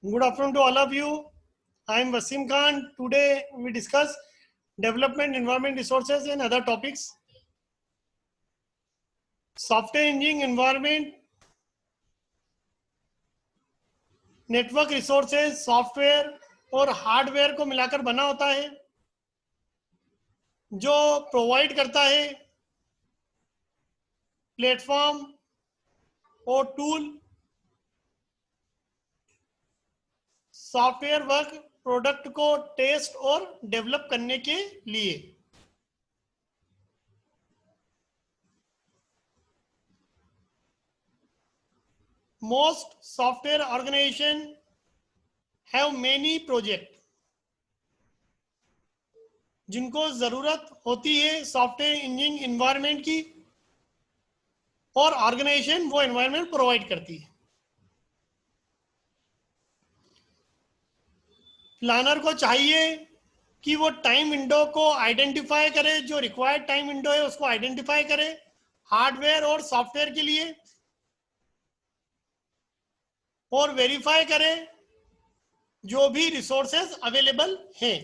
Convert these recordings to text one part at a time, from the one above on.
Good afternoon to all of you. I am Wasim Khan. Today we discuss development, environment, resources and other topics. Software engineering environment, network resources, software और hardware को मिलाकर बना होता है, जो provide करता है प्लेटफॉर्म और टूल सॉफ्टवेयर वर्क प्रोडक्ट को टेस्ट और डेवलप करने के लिए. Most software organizations have many projects. जिनको जरूरत होती है सॉफ्टवेयर इंजीनियरिंग एनवायरनमेंट की, और ऑर्गेनाइजेशन वो एनवायरनमेंट प्रोवाइड करती है. प्लानर को चाहिए कि वो टाइम विंडो को आइडेंटिफाई करे, जो रिक्वायर्ड टाइम विंडो है उसको आइडेंटिफाई करे हार्डवेयर और सॉफ्टवेयर के लिए, और वेरीफाई करे जो भी रिसोर्सेज अवेलेबल हैं.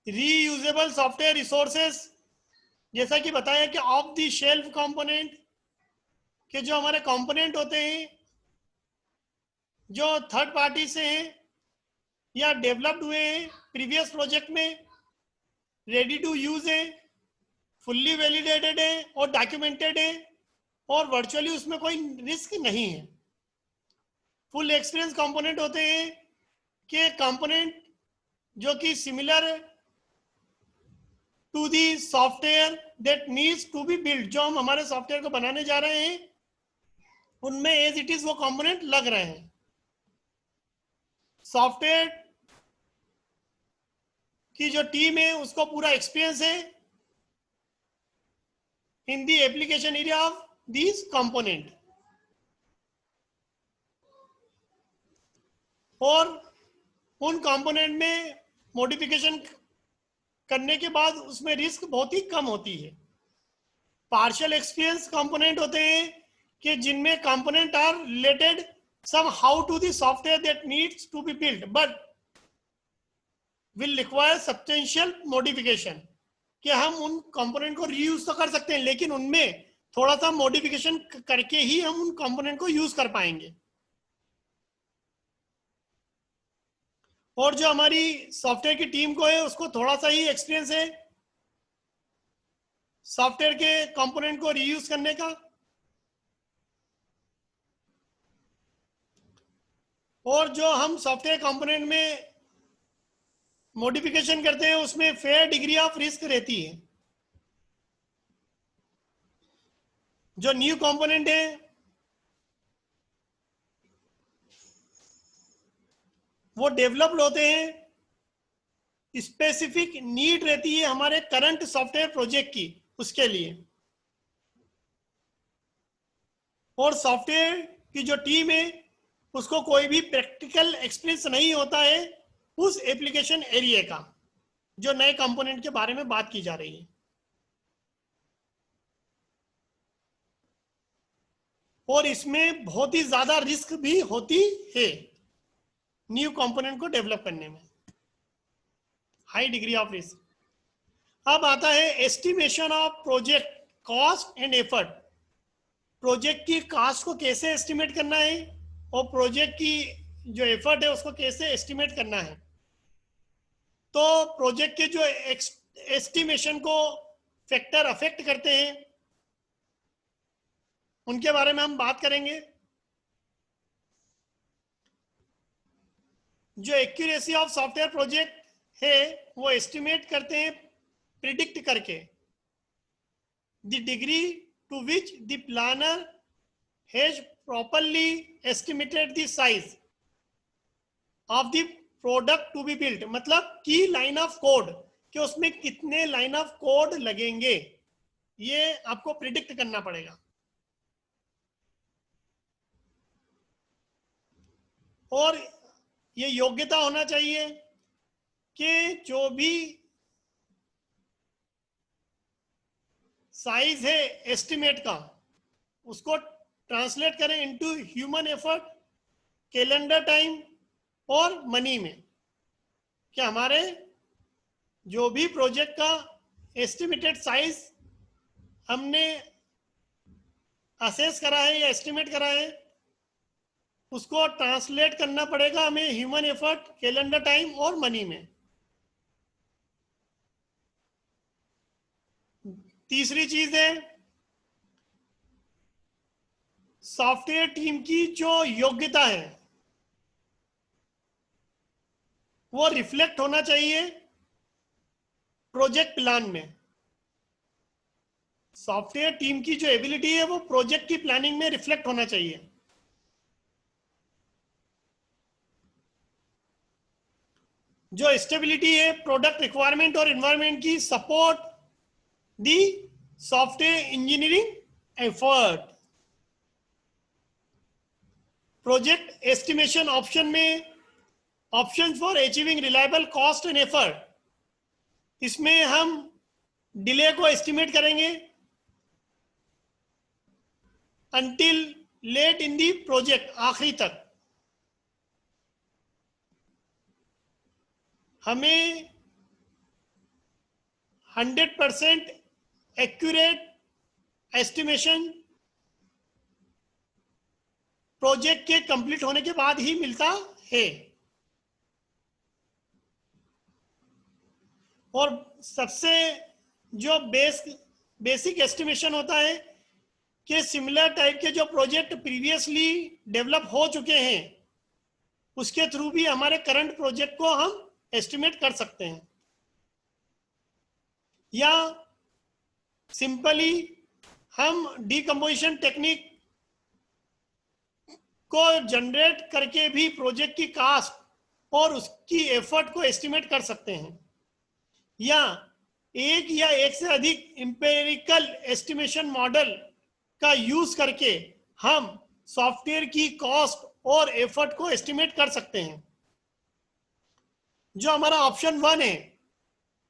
रीयूजेबल सॉफ्टवेयर रिसोर्सेज, जैसा कि बताया कि ऑफ द शेल्फ कंपोनेंट के जो हमारे कंपोनेंट होते हैं जो थर्ड पार्टी से हैं या डेवलप्ड हुए हैं प्रीवियस प्रोजेक्ट में, रेडी टू यूज है, फुल्ली वैलिडेटेड है और डॉक्यूमेंटेड है, और वर्चुअली उसमें कोई रिस्क नहीं है. फुल एक्सपीरियंस कंपोनेंट होते हैं कि कंपोनेंट जो कि similar to the software that needs to be build, जो हम हमारे सॉफ्टवेयर को बनाने जा रहे हैं उनमें एज इट इज वो कंपोनेंट लग रहे हैं. सॉफ्टवेयर की जो टीम है उसको पूरा एक्सपीरियंस है in the application area of this component, और उन कंपोनेंट में मॉडिफिकेशन करने के बाद उसमें रिस्क बहुत ही कम होती है. पार्शियल एक्सपीरियंस कंपोनेंट होते हैं कि जिनमें component are related somehow to the software that needs to be build but will require substantial modification, कि हम उन कंपोनेंट को रीयूज तो कर सकते हैं लेकिन उनमें थोड़ा सा मॉडिफिकेशन करके ही हम उन कंपोनेंट को यूज कर पाएंगे. और जो हमारी सॉफ्टवेयर की टीम को है उसको थोड़ा सा ही एक्सपीरियंस है सॉफ्टवेयर के कंपोनेंट को रीयूज करने का, और जो हम सॉफ्टवेयर कंपोनेंट में मॉडिफिकेशन करते हैं उसमें फेयर डिग्री ऑफ रिस्क रहती है. जो न्यू कंपोनेंट है वो डेवलप्ड होते हैं, स्पेसिफिक नीड रहती है हमारे करंट सॉफ्टवेयर प्रोजेक्ट की उसके लिए, और सॉफ्टवेयर की जो टीम है उसको कोई भी प्रैक्टिकल एक्सपीरियंस नहीं होता है उस एप्लीकेशन एरिया का जो नए कंपोनेंट के बारे में बात की जा रही है. और इसमें बहुत ही ज्यादा रिस्क भी होती है न्यू कंपोनेंट को डेवलप करने में, हाई डिग्री ऑफ रिस्क. अब आता है estimation of project cost and effort. Project की कॉस्ट को कैसे एस्टिमेट करना है और प्रोजेक्ट की जो एफर्ट है उसको कैसे एस्टिमेट करना है. तो प्रोजेक्ट के जो एस्टिमेशन को फैक्टर अफेक्ट करते हैं उनके बारे में हम बात करेंगे. जो एक्यूरेसी ऑफ सॉफ्टवेयर प्रोजेक्ट है वो एस्टिमेट करते हैं प्रिडिक्ट करके the degree to which the planner has properly estimated the size of the product to be built, मतलब की लाइन ऑफ कोड कि उसमें कितने लाइन ऑफ कोड लगेंगे ये आपको प्रिडिक्ट करना पड़ेगा. और ये योग्यता होना चाहिए कि जो भी साइज है एस्टिमेट का, उसको ट्रांसलेट करें into human effort, calendar time और मनी में, क्या हमारे जो भी प्रोजेक्ट का एस्टिमेटेड साइज हमने असेस करा है या एस्टिमेट करा है, उसको ट्रांसलेट करना पड़ेगा हमें ह्यूमन एफर्ट, कैलेंडर टाइम और मनी में। तीसरी चीज है सॉफ्टवेयर टीम की जो योग्यता है वो रिफ्लेक्ट होना चाहिए प्रोजेक्ट प्लान में। सॉफ्टवेयर टीम की जो एबिलिटी है वो प्रोजेक्ट की प्लानिंग में रिफ्लेक्ट होना चाहिए। जो स्टेबिलिटी है प्रोडक्ट रिक्वायरमेंट और एनवायरनमेंट की support the software engineering effort. Project estimation option में option for achieving reliable cost and effort, इसमें हम डिले को एस्टिमेट करेंगे until late in the project, आखिरी तक। हमें 100% एक्यूरेट एस्टिमेशन प्रोजेक्ट के कंप्लीट होने के बाद ही मिलता है। और सबसे जो बेसिक एस्टिमेशन होता है कि सिमिलर टाइप के जो प्रोजेक्ट प्रीवियसली डेवलप हो चुके हैं उसके थ्रू भी हमारे करंट प्रोजेक्ट को हम एस्टिमेट कर सकते हैं, या सिंपली हम डीकंपोजिशन टेक्निक को जनरेट करके भी प्रोजेक्ट की कास्ट और उसकी एफर्ट को एस्टिमेट कर सकते हैं, या एक से अधिक इंपेरिकल एस्टिमेशन मॉडल का यूज करके हम सॉफ्टवेयर की कॉस्ट और एफर्ट को एस्टिमेट कर सकते हैं। जो हमारा ऑप्शन 1 है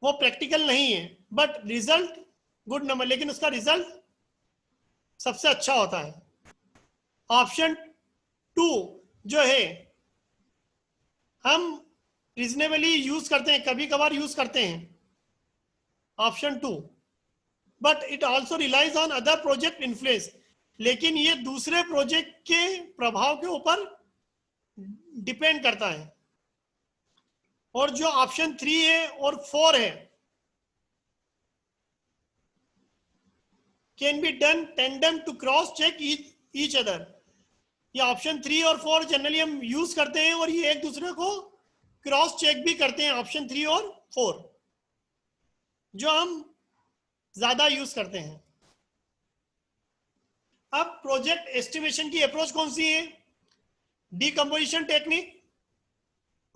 वो प्रैक्टिकल नहीं है बट रिजल्ट गुड नंबर, लेकिन उसका रिजल्ट सबसे अच्छा होता है। ऑप्शन 2 जो है हम रीजनेबली यूज करते हैं, कभी कभार यूज करते हैं option 2, but it also relies on other project influence, लेकिन ये दूसरे प्रोजेक्ट के प्रभाव के ऊपर डिपेंड करता है। और जो ऑप्शन 3 है और 4 है can be done tandem to cross check each other. ये ऑप्शन 3 और 4 जनरली हम यूज करते हैं और ये एक दूसरे को क्रॉस चेक भी करते हैं, ऑप्शन 3 और 4 जो हम ज्यादा यूज करते हैं। अब प्रोजेक्ट एस्टिमेशन की अप्रोच कौन सी है? डीकंपोजिशन टेक्निक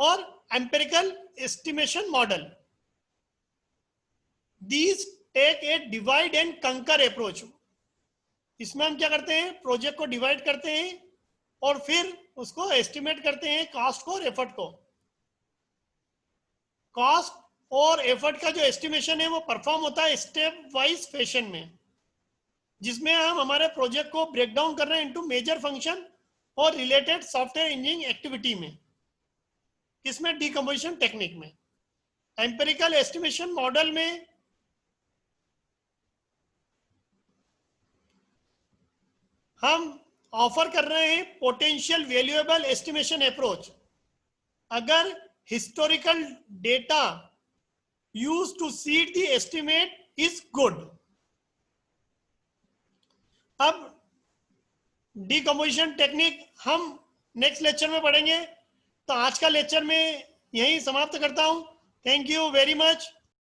और empirical estimation model. These take a divide and conquer approach. इसमें हम क्या करते हैं, प्रोजेक्ट को डिवाइड करते हैं और फिर उसको एस्टिमेट करते हैं, कॉस्ट को और एफर्ट को। कॉस्ट और एफर्ट का जो एस्टिमेशन है वो परफॉर्म होता है स्टेप वाइज फैशन में, जिसमें हम हमारे प्रोजेक्ट को ब्रेक डाउन कर रहे हैं इनटू मेजर फंक्शन और रिलेटेड सॉफ्टवेयर इंजीनियरिंग एक्टिविटी में। किसमें? डीकंपोजिशन टेक्निक में। एम्पिरिकल एस्टिमेशन मॉडल में हम ऑफर कर रहे हैं पोटेंशियल वैल्यूएबल एस्टिमेशन अप्रोच। अगर historical data used to seed the estimate is good. अब डीकंपोजिशन टेक्निक हम नेक्स्ट लेक्चर में पढ़ेंगे, तो आज का लेक्चर में यहीं समाप्त करता हूं। Thank you very much.